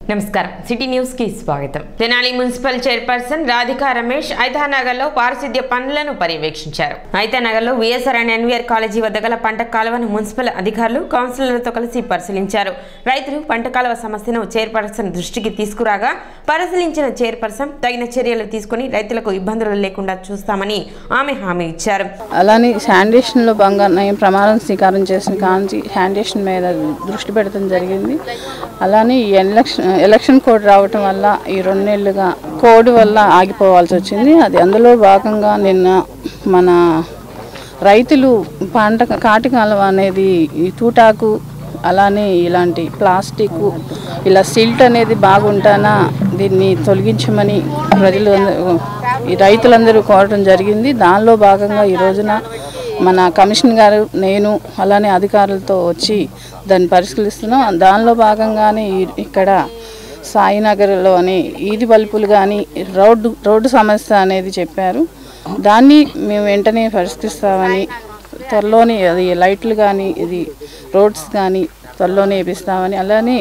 నమస్కారం city news కి స్వాగతం. తెనాలి మున్సిపల్ చైర్పర్సన్ రాధికా రమేష్ ఐతానగర్ లో పారిశుద్ధ్య పనులను పర్యవేక్షించారు. ఐతానగర్ లో విఎస్ఆర్ అండ్ ఎన్వీఆర్ కాలేజీ వద్ద గల పంట కాలువను మున్సిపల్ అధికారులు కౌన్సిలర్లతో కలిసి పరిశీలించారు. రైతులు పంట కాలువ సమస్యను చైర్పర్సన్ దృష్టికి తీసుకురాగా పరిశీలించిన చైర్పర్సన్ తగిన చర్యలు తీసుకుని రైతులకు ఇబ్బందులు లేకుండా చూస్తామని ఆమె హామీ ఇచ్చారు. అలానే శానిటేషన్ లో భాగంగా ప్రమాణం స్వీకారం చేసిన కాంచి శానిటేషన్ మీద దృష్టి పెట్టడం జరిగింది. అలానే ఎలక్షన్ కోడ్ రావటం వల్ల ఈ 2 నెలలుగా కోడ్ వల్ల ఆగిపోవాల్సి వచ్చింది. అది అందులో భాగంగా నిన్న మన రైతులు పంట కాటి కాలువ అనేది ఈ తూటాకు అలానే ఇలాంటి ప్లాస్టిక్ ఇలా సిల్ట్ అనేది బాగుంటానా దీన్ని తొలగించమని ఈ రైతులందరూ కోరడం జరిగింది. దానిలో భాగంగా ఈ రోజున మన కమిషనర్ గారు నేను అలానే అధికారులతో వచ్చి దాన్ని పరిశీలిస్తున్నాం. దానిలో భాగంగానే ఇక్కడ సాయినగర్లోని ఈది బల్బులు కానీ రోడ్డు సమస్య అనేది చెప్పారు. దాన్ని మేము వెంటనే పరిష్కరిస్తామని త్వరలోనే అది లైట్లు కానీ ఇది రోడ్స్ కానీ త్వరలోనే వేపిస్తామని, అలానే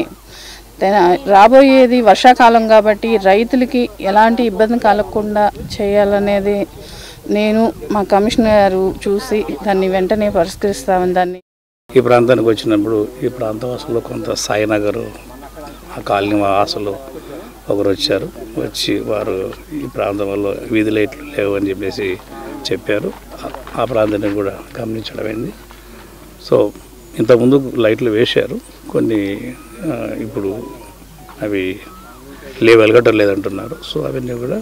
రాబోయేది వర్షాకాలం కాబట్టి రైతులకి ఎలాంటి ఇబ్బంది కలగకుండా చేయాలనేది నేను మా కమిషనర్ గారు చూసి దాన్ని వెంటనే పరిష్కరిస్తామని. దాన్ని ఈ ప్రాంతానికి వచ్చినప్పుడు ఈ ప్రాంతవాసులు కొంత సాయినగర్ ఆ కాలనీ వాసులు ఒకరు వచ్చారు. వచ్చి వారు ఈ ప్రాంతంలో వీధి లైట్లు లేవు అని చెప్పేసి చెప్పారు. ఆ ప్రాంతాన్ని కూడా గమనించడమైంది. సో ఇంతకుముందు లైట్లు వేశారు కొన్ని, ఇప్పుడు అవి వెలగటం లేదంటున్నారు. సో అవన్నీ కూడా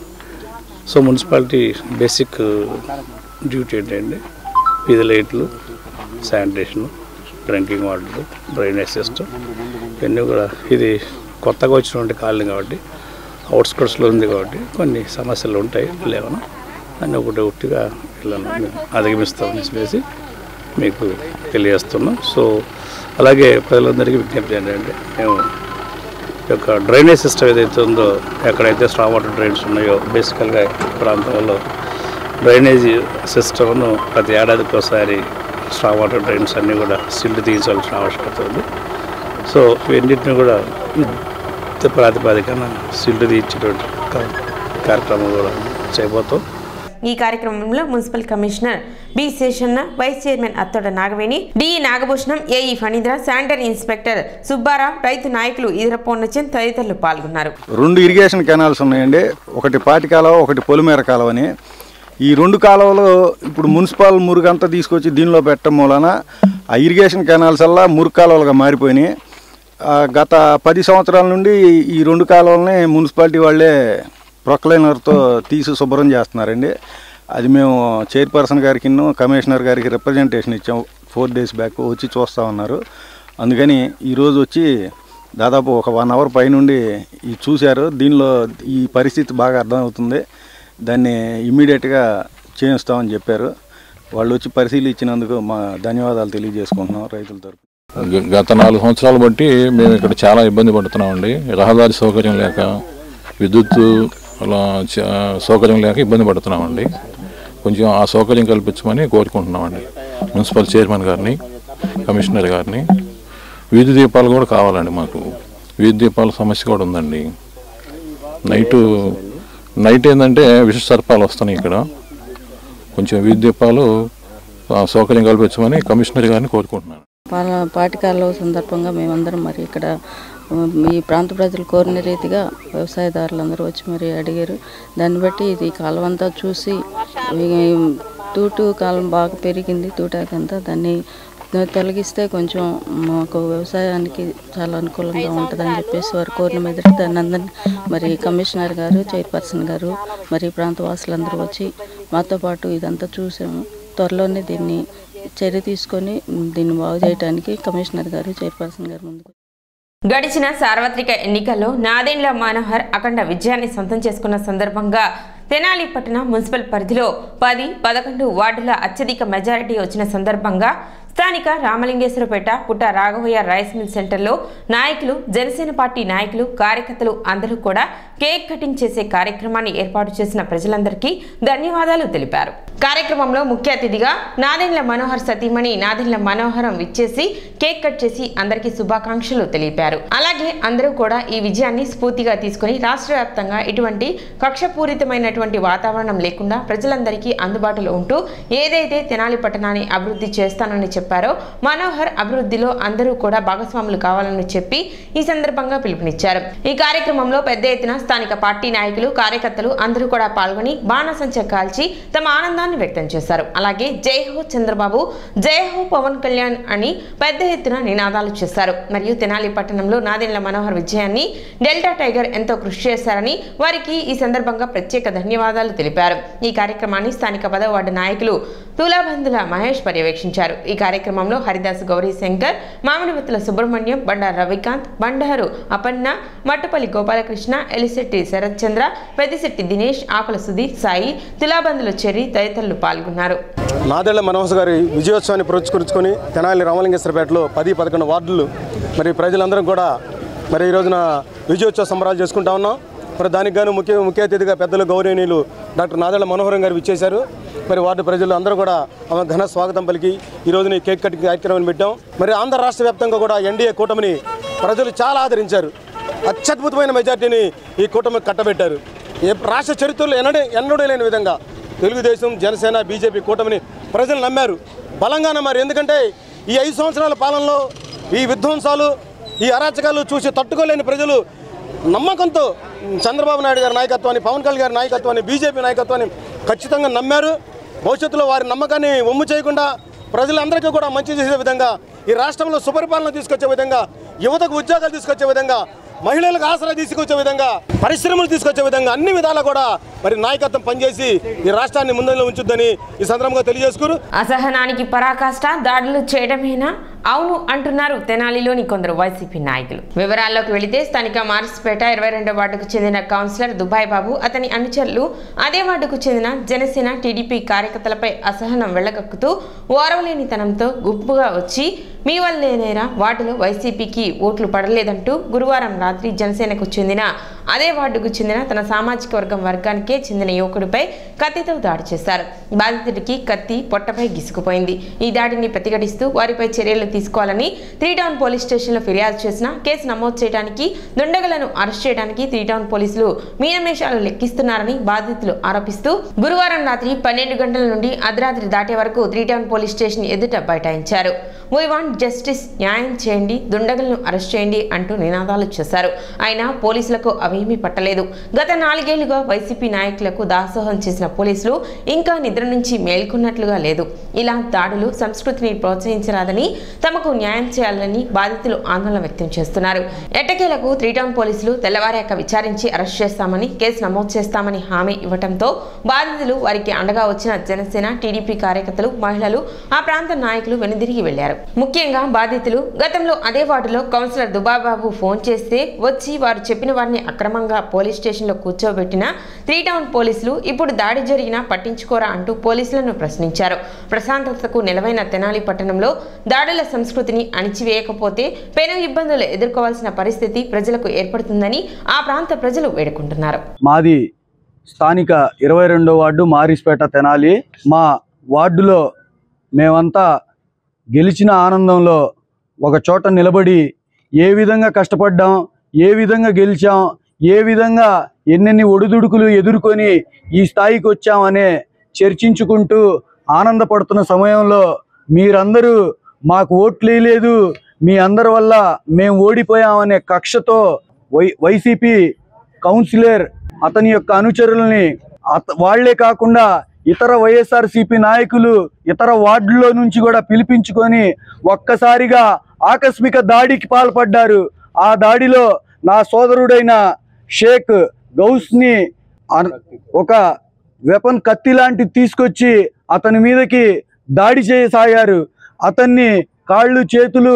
మున్సిపాలిటీ బేసిక్ డ్యూటీ ఏంటంటే వీధి లైట్లు, sanitation, drinking water, drainage system ఇవన్నీ కూడా. ఇది కొత్తగా వచ్చినటువంటి కాలనీ కాబట్టి అవుట్స్కట్స్లో ఉంది కాబట్టి కొన్ని సమస్యలు ఉంటాయి లేవనా అన్నీ ఒకటిగా వీళ్ళని అధిగమిస్తామని చెప్పేసి మీకు తెలియజేస్తున్నాం. సో అలాగే ప్రజలందరికీ విజ్ఞప్తి ఏంటంటే మేము యొక్క డ్రైనేజ్ సిస్టమ్ ఏదైతే ఉందో ఎక్కడైతే స్ట్రాంగ్ వాటర్ డ్రైన్స్ ఉన్నాయో బేసికల్గా ప్రాంతంలో డ్రైనేజీ సిస్టమ్ను ప్రతి ఏడాదికి ఒకసారి స్ట్రాంగ్ వాటర్ డ్రైన్స్ అన్నీ కూడా సిల్ట్ తీయించాల్సిన ఆవశ్యకత ఉంది. సో వీటిని కూడా ప్రాతిపదికన సిల్ట్ తీయించేటువంటి కార్యక్రమం కూడా చేయబోతాం. ఈ కార్యక్రమంలో municipal commissioner B Seshanna, vice chairman Attoda Nagaveni, DE Nagabhushanam, AE Phanindra, sanitary inspector Subbarao, రైతు నాయకులు ఈదరపోన్నచంద్ తదితరులు పాల్గొన్నారు. 2 ఇరిగేషన్ కెనాల్స్ ఉన్నాయండి. ఒకటి పాటి కాలువ, ఒకటి పొలిమేర కాలువ అని. ఈ 2 కాలువలు ఇప్పుడు మున్సిపల్ మురుగంతా తీసుకొచ్చి దీనిలో పెట్టడం మూలన ఆ ఇరిగేషన్ కెనాల్స్ అలా మురుగు కాలువలుగా మారిపోయినాయి. గత 10 సంవత్సరాల నుండి ఈ 2 కాలువలని మున్సిపాలిటీ వాళ్ళే ప్రొక్లైనర్తో తీసి శుభ్రం చేస్తున్నారండి. అది మేము చైర్పర్సన్ గారికి, కమిషనర్ గారికి రిప్రజెంటేషన్ ఇచ్చాం 4 days బ్యాక్. వచ్చి చూస్తూ ఉన్నారు. అందుకని ఈరోజు వచ్చి దాదాపు ఒక 1 hour పైనుండి చూశారు. దీనిలో ఈ పరిస్థితి బాగా అర్థమవుతుంది. దాన్ని ఇమ్మీడియట్గా చేయిస్తామని చెప్పారు. వాళ్ళు వచ్చి పరిశీలించినందుకు మా ధన్యవాదాలు తెలియజేసుకుంటున్నాం రైతుల తరఫున. గత 4 సంవత్సరాలు బట్టి మేము ఇక్కడ చాలా ఇబ్బంది పడుతున్నామండి. రహదారి సౌకర్యం లేక, విద్యుత్తు అలా సౌకర్యం లేక ఇబ్బంది పడుతున్నామండి. కొంచెం ఆ సౌకర్యం కల్పించమని కోరుకుంటున్నామండి మున్సిపల్ చైర్మన్ గారిని, కమిషనర్ గారిని. వీధి దీపాలు కూడా కావాలండి మాకు. వీధి దీపాల సమస్య కూడా ఉందండి. నైట్ ఏంటంటే విష సర్పాలు వస్తున్నాయి ఇక్కడ. కొంచెం వీధి దీపాలు సౌకర్యం కల్పించమని కమిషనర్ గారిని కోరుకుంటున్నాను. పాటికాల సందర్భంగా మేమందరం మరి ఇక్కడ ఈ ప్రాంత ప్రజలు కోరిన రీతిగా వ్యవసాయదారులందరూ వచ్చి మరి అడిగారు. దాన్ని బట్టి ఇది కాలం అంతా చూసి తూటు కాలం బాగా పెరిగింది, తూటాకంతా దాన్ని తొలగిస్తే కొంచెం మాకు వ్యవసాయానికి చాలా అనుకూలంగా ఉంటుందని చెప్పేసి వారు కోరిన మీద దాన్ని అందరినీ మరి కమిషనర్ గారు, చైర్పర్సన్ గారు, మరి ప్రాంతవాసులందరూ వచ్చి మాతో పాటు ఇదంతా చూసాము. త్వరలోనే దీన్ని చర్య తీసుకొని దీన్ని బాగు చేయడానికి కమిషనర్ గారు, చైర్పర్సన్ గారు ముందుకు. గడిచిన సార్వత్రిక ఎన్నికల్లో నాదెండ్ల మనోహర్ అఖండ విజయాన్ని సొంతం చేసుకున్న సందర్భంగా తెనాలి పట్టణ మున్సిపల్ పరిధిలో 10, 11 వార్డుల అత్యధిక మెజారిటీ వచ్చిన సందర్భంగా స్థానిక రామలింగేశ్వరపేట పుట్ట రాఘవయ్య రైస్ మిల్ సెంటర్లో నాయకులు, జనసేన పార్టీ నాయకులు, కార్యకర్తలు అందరూ కూడా కేక్ కటింగ్ చేసే కార్యక్రమాన్ని ఏర్పాటు చేసిన ప్రజలందరికీ ధన్యవాదాలు తెలిపారు. కార్యక్రమంలో ముఖ్య అతిథిగా నాదెండ్ల మనోహర్ సతీమణి నాదెండ్ల మనోహరం విచ్చేసి కేక్ కట్ చేసి అందరికీ శుభాకాంక్షలు తెలిపారు. అలాగే అందరూ కూడా ఈ విజయాన్ని స్ఫూర్తిగా తీసుకుని రాష్ట్ర వ్యాప్తంగా ఇటువంటి కక్షపూరితమైనటువంటి వాతావరణం లేకుండా ప్రజలందరికీ అందుబాటులో ఉంటూ ఏదైతే తెనాలి పట్టణాన్ని అభివృద్ధి చేస్తానని చెప్పారో మనోహర్ అభివృద్ధిలో అందరూ కూడా భాగస్వాములు కావాలని చెప్పి ఈ సందర్భంగా పిలుపునిచ్చారు. ఈ కార్యక్రమంలో పెద్ద ఎత్తున స్థానిక పార్టీ నాయకులు, కార్యకర్తలు అందరూ కూడా పాల్గొని బాణసంచ కాల్చి తమ ఆనందాన్ని వ్యక్తం చేశారు. అలాగే జై హో చంద్రబాబు, జై హో పవన్ కళ్యాణ్ అని పెద్ద ఎత్తున నినాదాలు చేశారు. మరియు తెనాలి పట్టణంలో నాదెండ్ల మనోహర్ విజయాన్ని డెల్టా టైగర్ ఎంతో కృషి చేశారని వారికి ఈ సందర్భంగా ప్రత్యేక ధన్యవాదాలు తెలిపారు. ఈ కార్యక్రమాన్ని స్థానిక 10వ వార్డు నాయకులు తులాబందుల మహేష్ పర్యవేక్షించారు. ఈ కార్యక్రమంలో హరిదాస్, గౌరీ శంకర్, మామిడివత్తుల సుబ్రహ్మణ్యం, బండారు రవికాంత్, బండారు అపన్న, మట్టుపల్లి గోపాలకృష్ణ, ఎలిశెట్టి శరత్ చంద్ర, పెద్దిశెట్టి దినేష్, ఆకుల సుధీర్, సాయి, తులాబందుల చెర్రి తదితరులు పాల్గొన్నారు. నాదెండ్ల మనోహర్ గారి విజయోత్సవాన్ని పురస్కరించుకొని తెనాలి రామలింగేశ్వరపేటలో 10-11 వార్డులు మరి ప్రజలందరం కూడా మరి ఈ రోజున విజయోత్సవ సంబరాలు చేసుకుంటా ఉన్నాం. మరి దానికి గాను ముఖ్య అతిథిగా పెద్దలు గౌరవనీయులు డాక్టర్ నాదెండ్ల మనోహరం గారు విచ్చేశారు. మరి వార్డు ప్రజలు అందరూ కూడా ఘన స్వాగతం పలికి ఈ రోజున కేక్ కటింగ్ కార్యక్రమాన్ని పెట్టాం. మరి ఆంధ్ర రాష్ట్ర వ్యాప్తంగా కూడా ఎన్డీఏ కూటమిని ప్రజలు చాలా ఆదరించారు. అత్యద్భుతమైన మెజార్టీని ఈ కూటమి కట్టబెట్టారు. రాష్ట్ర చరిత్రలో ఎన్నడూ లేని విధంగా తెలుగుదేశం, జనసేన, బీజేపీ కూటమిని ప్రజలు నమ్మారు, బలంగా నమ్మారు. ఎందుకంటే ఈ 5 సంవత్సరాల పాలనలో ఈ విధ్వంసాలు, ఈ అరాచకాలు చూసి తట్టుకోలేని ప్రజలు నమ్మకంతో చంద్రబాబు నాయుడు గారి నాయకత్వాన్ని, పవన్ కళ్యాణ్ గారి నాయకత్వాన్ని, బీజేపీ నాయకత్వాన్ని ఖచ్చితంగా నమ్మారు. భవిష్యత్తులో వారి నమ్మకాన్ని వమ్ము చేయకుండా ప్రజలందరికీ కూడా మంచి చేసే విధంగా, ఈ రాష్ట్రంలో సుపరిపాలన తీసుకొచ్చే విధంగా, యువతకు ఉద్యోగాలు తీసుకొచ్చే విధంగా, మహిళలకు ఆసరా తీసుకొచ్చే విధంగా, పరిశ్రమలు తీసుకొచ్చే విధంగా అన్ని విధాలా కూడా మరి నాయకత్వం పనిచేసి ఈ రాష్ట్రాన్ని ముందంలో ఉంచుద్దని ఈ సందర్భంగా తెలియజేసుకున్నారు. అసహనానికి పరాకాష్ట దాడులు చేయడమేనా? అవును అంటున్నారు తెనాలిలోని కొందరు వైసీపీ నాయకులు. వివరాల్లోకి వెళితే స్థానిక మార్చిపేట 22వ వార్డుకు చెందిన కౌన్సిలర్ దుబాయ్ బాబు, అతని అనుచరులు అదే వార్డుకు చెందిన జనసేన, టీడీపీ కార్యకర్తలపై అసహనం వెళ్లగక్కుతూ ఓరవలేనితనంతో గుంపుగా వచ్చి మీ వల్లేనేరా వార్డులో వైసీపీకి ఓట్లు పడలేదంటూ గురువారం రాత్రి జనసేనకు చెందిన అదే వార్డుకు చెందిన తన సామాజిక వర్గానికే చెందిన యువకుడిపై కత్తితో దాడి చేశారు. బాధితుడికి కత్తి పొట్టపై గిసుకుపోయింది. ఈ దాడిని ప్రతిఘటిస్తూ వారిపై చర్యలు తీసుకోవాలని 3 టౌన్ పోలీస్ స్టేషన్లో ఫిర్యాదు చేసిన కేసు నమోదు చేయడానికి, దుండగులను అరెస్ట్ చేయడానికి 3 టౌన్ పోలీసులు మీనమేషాలు లెక్కిస్తున్నారని బాధితులు ఆరోపిస్తూ గురువారం రాత్రి 12 గంటల నుండి అర్ధరాత్రి దాటే వరకు 3 టౌన్ పోలీస్ స్టేషన్ ఎదుట బైఠాయించారు. వీ వాంట్ జస్టిస్, న్యాయం చేయండి, దుండగులను అరెస్ట్ చేయండి అంటూ నినాదాలు చేశారు. అయినా పోలీసులకు అవేమీ పట్టలేదు. గత 4 ఏళ్లుగా వైసీపీ నాయకులకు దాసోహం చేసిన పోలీసులు ఇంకా నిద్ర నుంచి మేల్కొన్నట్లుగా లేదు. ఇలా దాడులు సంస్కృతిని ప్రోత్సహించరాదని, తమకు న్యాయం చేయాలని బాధితులు ఆందోళన వ్యక్తం చేస్తున్నారు. ఎట్టకేలకు 3 టౌన్ పోలీసులు తెల్లవారాక విచారించి అరెస్ట్ చేస్తామని, కేసు నమోదు చేస్తామని హామీ ఇవ్వడంతో బాధితులు, వారికి అండగా వచ్చిన జనసేన, టీడీపీ కార్యకర్తలు, మహిళలు, ఆ ప్రాంత నాయకులు వెనుదిరిగి వెళ్లారు. ముఖ్యంగా బాధితులు గతంలో అదే వార్డులో కౌన్సిలర్ దుబాబాబు ఫోన్ చేస్తే వచ్చి వారు చెప్పిన వారిని అక్రమంగా పోలీస్ స్టేషన్లో కూర్చోబెట్టిన 3 టౌన్ పోలీసులు ఇప్పుడు దాడి జరిగినా పట్టించుకోరా అంటూ పోలీసులను ప్రశ్నించారు. ప్రశాంతతకు నిలవైన తెనాలి పట్టణంలో దాడుల సంస్కృతిని అణిచివేయకపోతే పెను ఇబ్బందులు ఎదుర్కోవాల్సిన పరిస్థితి ప్రజలకు ఏర్పడుతుందని ఆ ప్రాంత ప్రజలు వేడుకుంటున్నారు. మాది స్థానిక 22వ వార్డు మారిస్పేట తెనాలి. మా వార్డులో మేమంతా గెలిచిన ఆనందంలో ఒక చోట నిలబడి ఏ విధంగా కష్టపడ్డాం, ఏ విధంగా గెలిచాం, ఏ విధంగా ఎన్నెన్ని ఒడిదుడుకులు ఎదుర్కొని ఈ స్థాయికి వచ్చామనే చర్చించుకుంటూ ఆనందపడుతున్న సమయంలో మీరందరూ మాకు ఓట్లు లేదు, మీ అందరి వల్ల మేము ఓడిపోయామనే కక్షతో వైసీపీ కౌన్సిలర్, అతని యొక్క అనుచరుల్ని, వాళ్లే కాకుండా ఇతర వైఎస్ఆర్సీపీ నాయకులు ఇతర వార్డుల్లో నుంచి కూడా పిలిపించుకొని ఒక్కసారిగా ఆకస్మిక దాడికి పాల్పడ్డారు. ఆ దాడిలో నా సోదరుడైన షేక్ గౌస్ని ఒక వెపన్ కత్తి లాంటిది తీసుకొచ్చి అతని మీదకి దాడి చేయసాగారు. అతన్ని కాళ్ళు చేతులు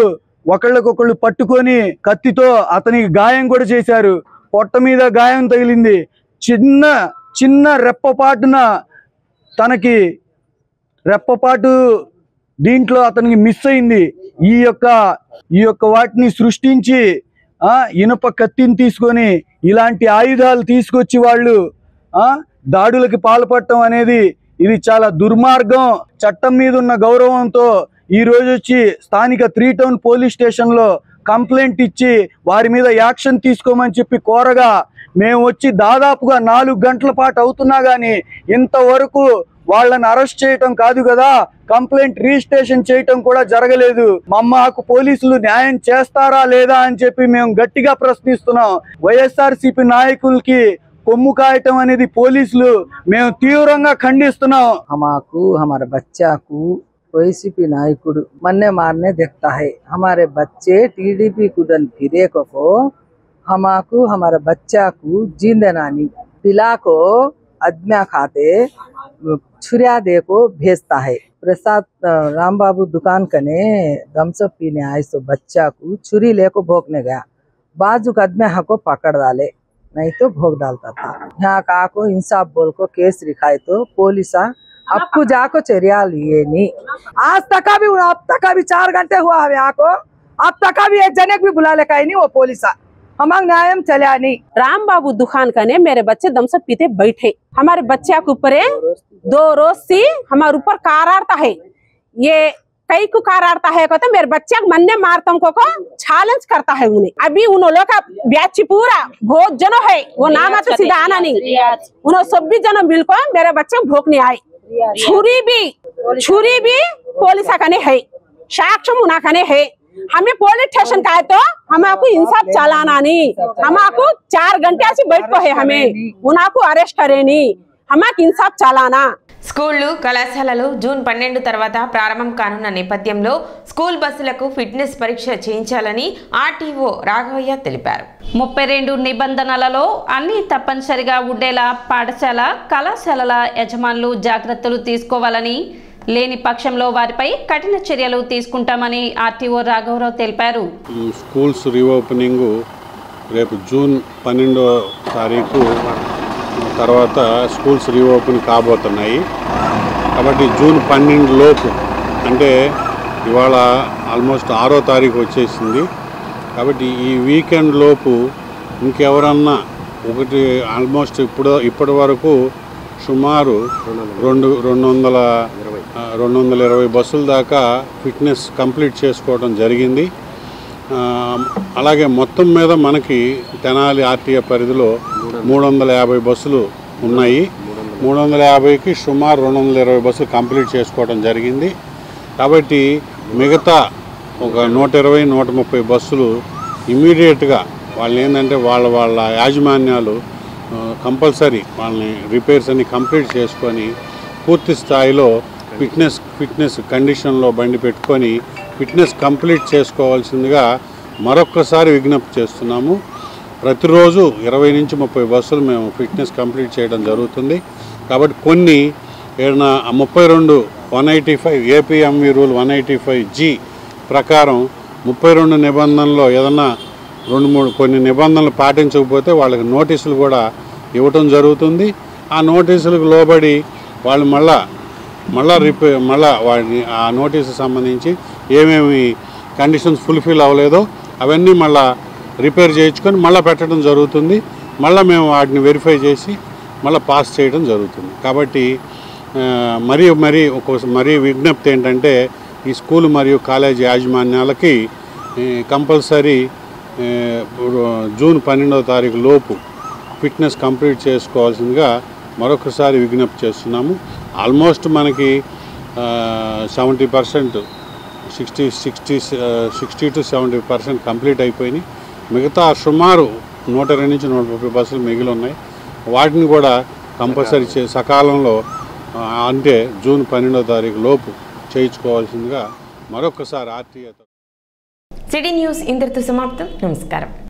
ఒకళ్ళకొకళ్ళు పట్టుకొని కత్తితో అతనికి గాయం కూడా చేశారు. పొట్ట మీద గాయం తగిలింది. చిన్న రెప్పపాటున తనకి రెప్పపాటు దీంట్లో అతనికి మిస్ అయింది. ఈ యొక్క వాటిని సృష్టించి ఇనుప కత్తిని తీసుకొని ఇలాంటి ఆయుధాలు తీసుకొచ్చి వాళ్ళు దాడులకి పాల్పడటం అనేది ఇది చాలా దుర్మార్గం. చట్టం మీద ఉన్న గౌరవంతో ఈ రోజు వచ్చి స్థానిక 3 టౌన్ పోలీస్ స్టేషన్లో కంప్లైంట్ ఇచ్చి వారి మీద యాక్షన్ తీసుకోమని చెప్పి కోరగా మేము వచ్చి దాదాపుగా 4 గంటల పాటు అవుతున్నా కానీ ఇంతవరకు వాళ్ళని అరెస్ట్ చేయటం కాదు కదా, కంప్లైంట్ రిజిస్ట్రేషన్ చేయటం కూడా జరగలేదు. మాకు పోలీసులు న్యాయం చేస్తారా లేదా అని చెప్పి మేము గట్టిగా ప్రశ్నిస్తున్నాం. వైఎస్ఆర్సీపీ నాయకులకి కొమ్ము కాయటం అనేది పోలీసులు మేము తీవ్రంగా ఖండిస్తున్నాం. हमारे हमारे बच्चा को వైసీపీ नायकुడు मन्ने मारने देखता है. हमारे बच्चे टीडीपी कुदन फिरे को हमारे हमारे बच्चा को जींदे नानी पिला को अदमिया खाते छुरिया दे को भेजता है. प्रसाद राम बाबू दुकान कने दमसप पीने आए तो बच्चा को छुरी लेको भोंकने गया. बाजू अदमिया को पकड़ डाले, नहीं तो भोग डालता था. यहाँ का को इंसाफ बोल को केस लिखाए तो पुलिस आपको जाको चरिया लिए नहीं. आज तक भी अब तक भी 4 घंटे हुआ है यहाँ को, अब तक भी एक जने भी बुला लेकर नहीं वो पुलिस हमारा न्याय चला नहीं. राम बाबू दुकान का ने मेरे बच्चे दम से पीते बैठे. हमारे बच्चे के ऊपर 2 रोज से हमारे ऊपर कार आता है. ये कई को कार आता है कहते मेरे बच्चे मन ने मारता को चैलेंज करता है उन्हें. अभी उन लोगों का बैच पूरा बहुत जनो है, वो नाम तो सीधा आना नहीं. उन्होंने सब भी जनो मिलकर मेरे बच्चे भोंकने आए. छुरी भी पुलिस खाने है, साक्ष्य मुना खाने है. हमें पुलिस स्टेशन का है तो हमको इंसाफ चलाना नहीं. हमको 4 घंटे से बैठ को है, हमें उनको अरेस्ट करे नहीं, हमारे इंसाफ चलाना. స్కూళ్లు కళాశాలలు జూన్ 12 తర్వాత ప్రారంభం కానున్న నేపథ్యంలో స్కూల్ బస్సులకు ఫిట్నెస్ పరీక్ష చేయించాలని ఆర్టీఓ రాఘవయ్య తెలిపారు. 32 నిబంధనలలో అన్ని తప్పనిసరిగా ఉండేలా పాఠశాల కళాశాలల యజమానులు జాగ్రత్తలు తీసుకోవాలని, లేని పక్షంలో వారిపై కఠిన చర్యలు తీసుకుంటామని ఆర్టీఓ రాఘవరావు తెలిపారు. స్కూల్స్ రీఓపెనింగ్ రేపు జూన్ 12వ తారీఖు తర్వాత స్కూల్స్ రీఓపెన్ కాబోతున్నాయి. కాబట్టి జూన్ 12 లోపు, అంటే ఇవాళ ఆల్మోస్ట్ 6వ తారీఖు వచ్చేసింది. కాబట్టి ఈ వీకెండ్ లోపు ఇంకెవరన్నా ఆల్మోస్ట్ ఇప్పటి వరకు సుమారు 220 బస్సుల దాకా ఫిట్నెస్ కంప్లీట్ చేసుకోవడం జరిగింది. అలాగే మొత్తం మీద మనకి తెనాలి ఆర్టీఏ పరిధిలో 350 బస్సులు ఉన్నాయి. 350కి సుమారు 220 బస్సులు కంప్లీట్ చేసుకోవడం జరిగింది. కాబట్టి మిగతా ఒక 120-130 బస్సులు ఇమీడియట్గా వాళ్ళు ఏంటంటే వాళ్ళ యాజమాన్యాలు కంపల్సరీ వాళ్ళని రిపేర్స్ అన్ని కంప్లీట్ చేసుకొని పూర్తి స్థాయిలో ఫిట్నెస్ కండిషన్లో బండి పెట్టుకొని ఫిట్నెస్ కంప్లీట్ చేసుకోవాల్సిందిగా మరొక్కసారి విజ్ఞప్తి చేస్తున్నాము. ప్రతిరోజు 20 నుంచి 30 బస్సులు మేము ఫిట్నెస్ కంప్లీట్ చేయడం జరుగుతుంది. కాబట్టి కొన్ని 185 ఏపీఎంవీ రూల్ 185G ప్రకారం 32 నిబంధనల్లో ఏదన్నా 2-3 కొన్ని నిబంధనలు పాటించకపోతే వాళ్ళకి నోటీసులు కూడా ఇవ్వటం జరుగుతుంది. ఆ నోటీసులకు లోబడి వాళ్ళు మళ్ళా వాడిని ఆ నోటీసు సంబంధించి ఏమేమి కండిషన్స్ ఫుల్ఫిల్ అవ్వలేదో అవన్నీ మళ్ళా రిపేర్ చేయించుకొని మళ్ళీ పెట్టడం జరుగుతుంది. మళ్ళీ మేము వాటిని వెరిఫై చేసి మళ్ళీ పాస్ చేయడం జరుగుతుంది. కాబట్టి మరీ విజ్ఞప్తి ఏంటంటే ఈ స్కూల్ మరియు కాలేజీ యాజమాన్యాలకి కంపల్సరీ జూన్ 12వ తారీఖు లోపు ఫిట్నెస్ కంప్లీట్ చేసుకోవాల్సిందిగా మరొకసారి విజ్ఞప్తి చేస్తున్నాము. ఆల్మోస్ట్ మనకి 70% 60 to 70% కంప్లీట్ అయిపోయినాయి. మిగతా సుమారు 120 నుంచి 130 బస్సులు మిగిలి ఉన్నాయి. వాటిని కూడా కంపల్సరీ సకాలంలో అంటే జూన్ 12వ తారీఖు లోపు చేయించుకోవాల్సిందిగా మరొకసారి ఆర్టీఏ. సిటీ న్యూస్ ఇంతటితో సమాప్తం. నమస్కారం.